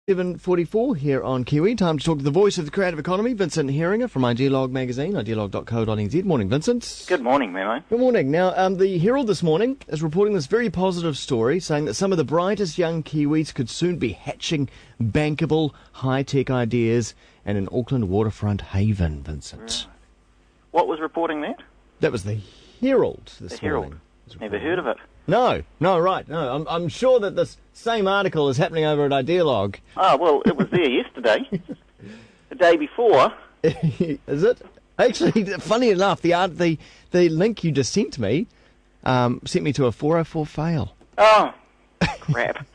7:44 here on Kiwi. Time to talk to the voice of the creative economy, Vincent Heeringa from Idealog magazine, idealog.co.nz. Morning, Vincent. Good morning, Memo. Good morning. Now, the Herald this morning is reporting this very positive story, saying that some of the brightest young Kiwis could soon be hatching bankable, high-tech ideas in an Auckland waterfront haven, Vincent. Right. What was reporting that? That was the Herald this morning. Never heard of it. No, right. No, I'm sure that this same article is happening over at Idealog. Oh, well, it was there yesterday. The day before. Is it? Actually, funny enough, the link you just sent me to a 404 fail. Oh, crap.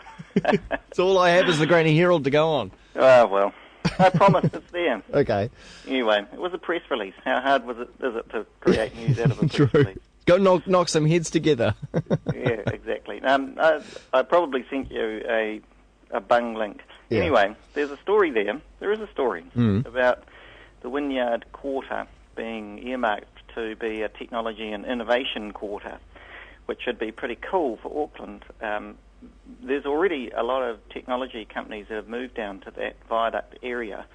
So all I have is the Granny Herald to go on. Oh, well. I promise it's there. Okay. Anyway, it was a press release. How hard is it to create news out of a press release? Go knock some heads together. Yeah, exactly. I probably sent you a bung link. Yeah. Anyway, there's a story there. There is a story about the Wynyard quarter being earmarked to be a technology and innovation quarter, which should be pretty cool for Auckland. There's already a lot of technology companies that have moved down to that viaduct area,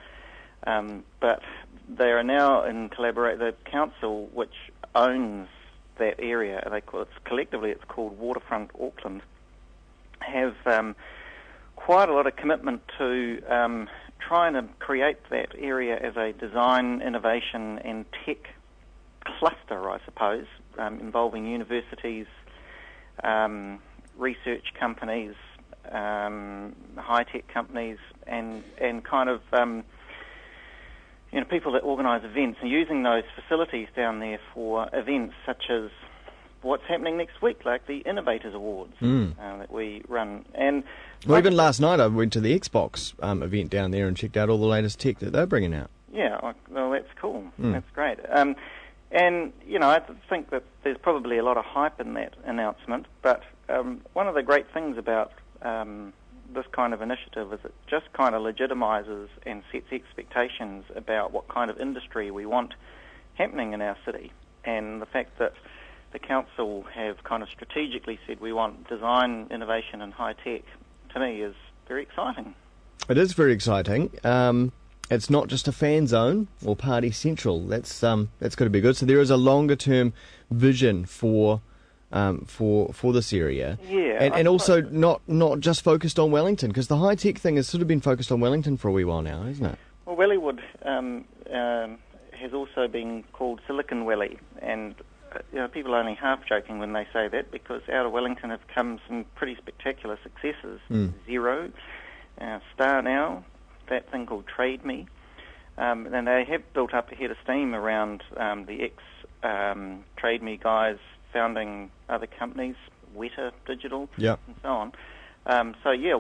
but they are now in the council, which owns that area, collectively it's called Waterfront Auckland, have quite a lot of commitment to trying to create that area as a design, innovation and tech cluster, I suppose, involving universities, research companies, high-tech companies, and kind of people that organise events, and using those facilities down there for events such as what's happening next week, like the Innovators Awards that we run. And even last night I went to the Xbox event down there and checked out all the latest tech that they're bringing out. Yeah, well, that's cool. That's great. And, I think that there's probably a lot of hype in that announcement, but one of the great things about this kind of initiative is it just kind of legitimises and sets expectations about what kind of industry we want happening in our city. And the fact that the council have kind of strategically said we want design, innovation and high tech, to me is very exciting. It is very exciting. It's not just a fan zone or party central. That's got to be good. So there is a longer term vision for this area. Yeah, and also not just focused on Wellington, because the high tech thing has sort of been focused on Wellington for a wee while now, isn't it? Well, Wellywood has also been called Silicon Valley, and people are only half joking when they say that, because out of Wellington have come some pretty spectacular successes. Xero, Star Now, that thing called Trade Me, and they have built up a head of steam around the ex-Trade Me guys founding other companies, Weta Digital, and so on.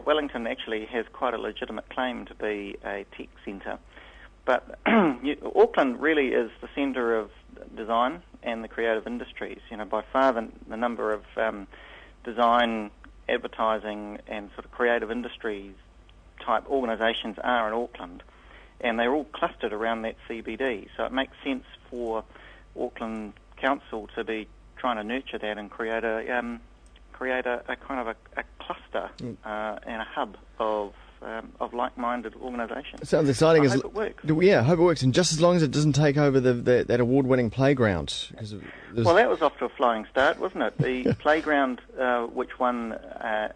Wellington actually has quite a legitimate claim to be a tech centre. But Auckland really is the centre of design and the creative industries. By far the number of design, advertising and sort of creative industries type organisations are in Auckland, and they're all clustered around that CBD. So it makes sense for Auckland Council to be trying to nurture that and create a kind of a cluster and a hub of like-minded organisations. Sounds exciting. I hope it works. Yeah, I hope it works, and just as long as it doesn't take over that award-winning playground. Well, that was off to a flying start, wasn't it? The playground, which won a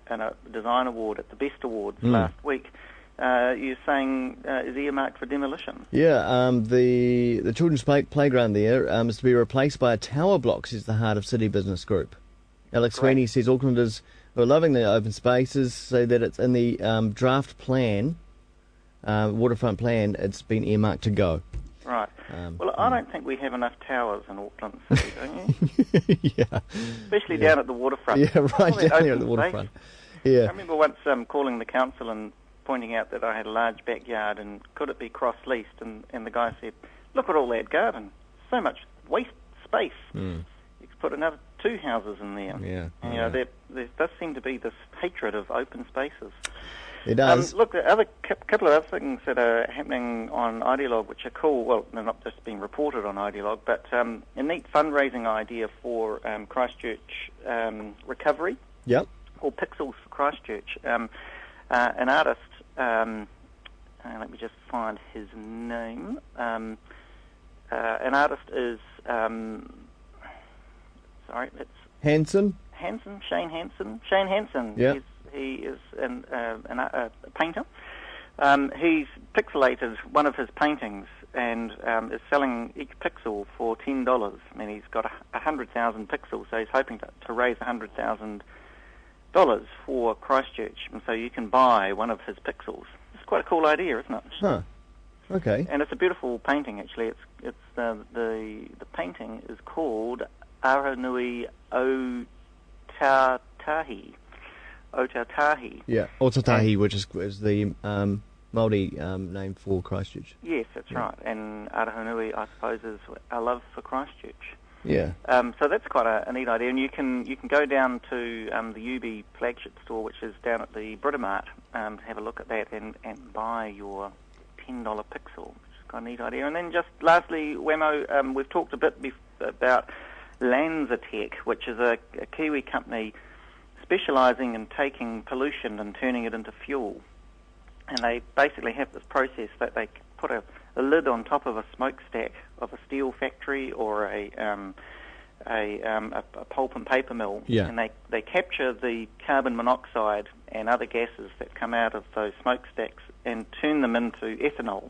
design award at the Best Awards last week, you're saying is earmarked for demolition. Yeah, the children's playground there is to be replaced by a tower block, says the Heart of City Business Group. Alex Sweeney says Aucklanders who are loving the open spaces say that it's in the draft plan, waterfront plan, it's been earmarked to go. Right. Well, I don't think we have enough towers in Auckland City, don't you? Yeah. Especially down at the waterfront. Yeah, right down here at the waterfront. Yeah. I remember once calling the council and pointing out that I had a large backyard and could it be cross-leased, and the guy said, look at all that garden, so much waste space. You could put another 2 houses in there. Yeah. And, there does seem to be this hatred of open spaces. It does. Look, a couple of other things that are happening on Idealog which are cool. Well, they're not just being reported on Idealog, but a neat fundraising idea for Christchurch recovery. Yep. Or Pixels for Christchurch. An artist let me just find his name. An artist is, it's Hansen? Shane Hansen. Shane Hansen. Yeah. He is a painter. He's pixelated one of his paintings and is selling each pixel for $10. I mean, he's got 100,000 pixels, so he's hoping to raise $100,000 for Christchurch, and so you can buy one of his pixels. It's quite a cool idea, isn't it? Huh. Okay. And it's a beautiful painting, actually. It's the painting is called Aranui Otautahi. Otautahi. Yeah, Otautahi, which is the Māori name for Christchurch. Yes, that's right. And Aranui, I suppose, is our love for Christchurch. Yeah. So that's quite a neat idea, and you can go down to the UB flagship store, which is down at the Britomart, have a look at that and buy your $10 pixel, which is quite a neat idea. And then just lastly, Wammo, we've talked a bit about Lanzatech, which is a Kiwi company specialising in taking pollution and turning it into fuel. And they basically have this process that they put a lid on top of a smokestack of a steel factory or a pulp and paper mill, and they capture the carbon monoxide and other gases that come out of those smokestacks and turn them into ethanol,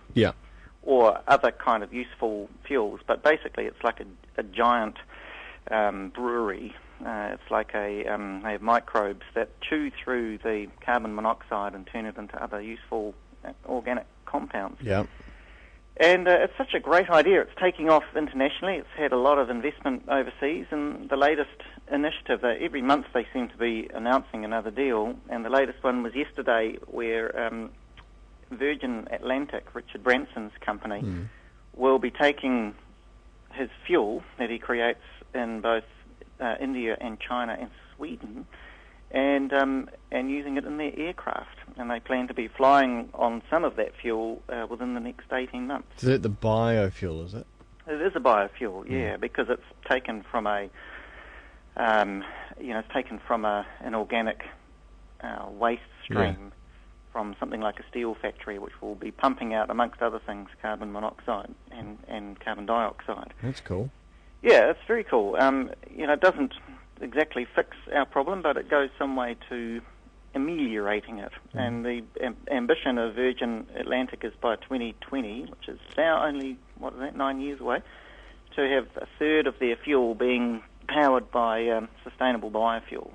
or other kind of useful fuels. But basically, it's like a giant brewery. It's like they have microbes that chew through the carbon monoxide and turn it into other useful organic compounds. Yeah. And it's such a great idea. It's taking off internationally. It's had a lot of investment overseas, and the latest initiative, every month they seem to be announcing another deal, and the latest one was yesterday where Virgin Atlantic, Richard Branson's company, will be taking his fuel that he creates in both India and China and Sweden, and using it in their aircraft. And they plan to be flying on some of that fuel within the next 18 months. Is it the biofuel, is it? It is a biofuel, yeah, because it's taken from an organic waste stream from something like a steel factory, which will be pumping out, amongst other things, carbon monoxide and carbon dioxide. That's cool. Yeah, it's very cool. It doesn't exactly fix our problem, but it goes some way to ameliorating it. And the ambition of Virgin Atlantic is by 2020, which is now only, 9 years away, to have a third of their fuel being powered by sustainable biofuel.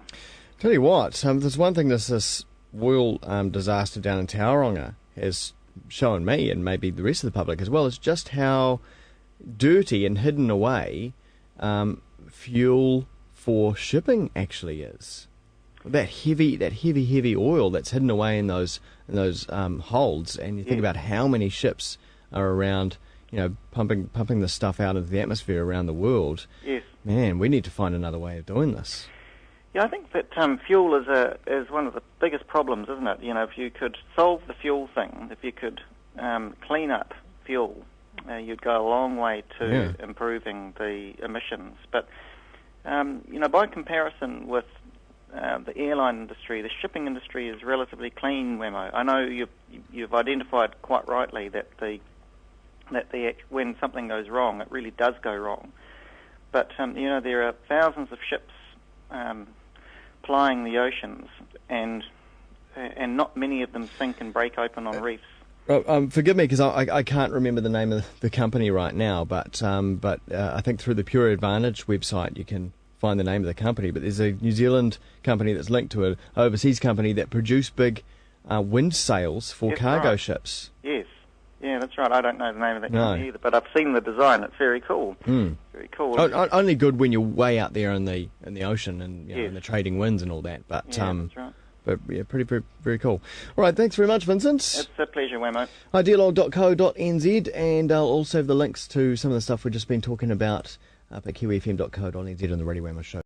Tell you what, there's one thing this oil disaster down in Tauranga has shown me, and maybe the rest of the public as well, is just how dirty and hidden away fuel for shipping actually is. That heavy oil that's hidden away in those holds, and you think about how many ships are around, pumping the stuff out into the atmosphere around the world. Yes. Man, we need to find another way of doing this. Yeah, I think that fuel is one of the biggest problems, isn't it? If you could solve the fuel thing, if you could clean up fuel, you'd go a long way to improving the emissions. But by comparison with the airline industry, the shipping industry is relatively clean, Wammo. I know you've identified quite rightly that when something goes wrong, it really does go wrong. But there are thousands of ships plying the oceans, and not many of them sink and break open on reefs. Forgive me, because I can't remember the name of the company right now, but I think through the Pure Advantage website you can find the name of the company. But there's a New Zealand company that's linked to an overseas company that produce big wind sails for cargo ships. Yes. Yeah, that's right. I don't know the name of that company either, but I've seen the design. It's very cool. Very cool. Only good when you're way out there in the ocean and in the trading winds and all that. But that's right. But yeah, very, very cool. All right, thanks very much, Vincent. It's a pleasure, Wammo. Idealog.co.nz, and I'll also have the links to some of the stuff we've just been talking about up at kiwifm.co.nz on the Radio Wammo Show.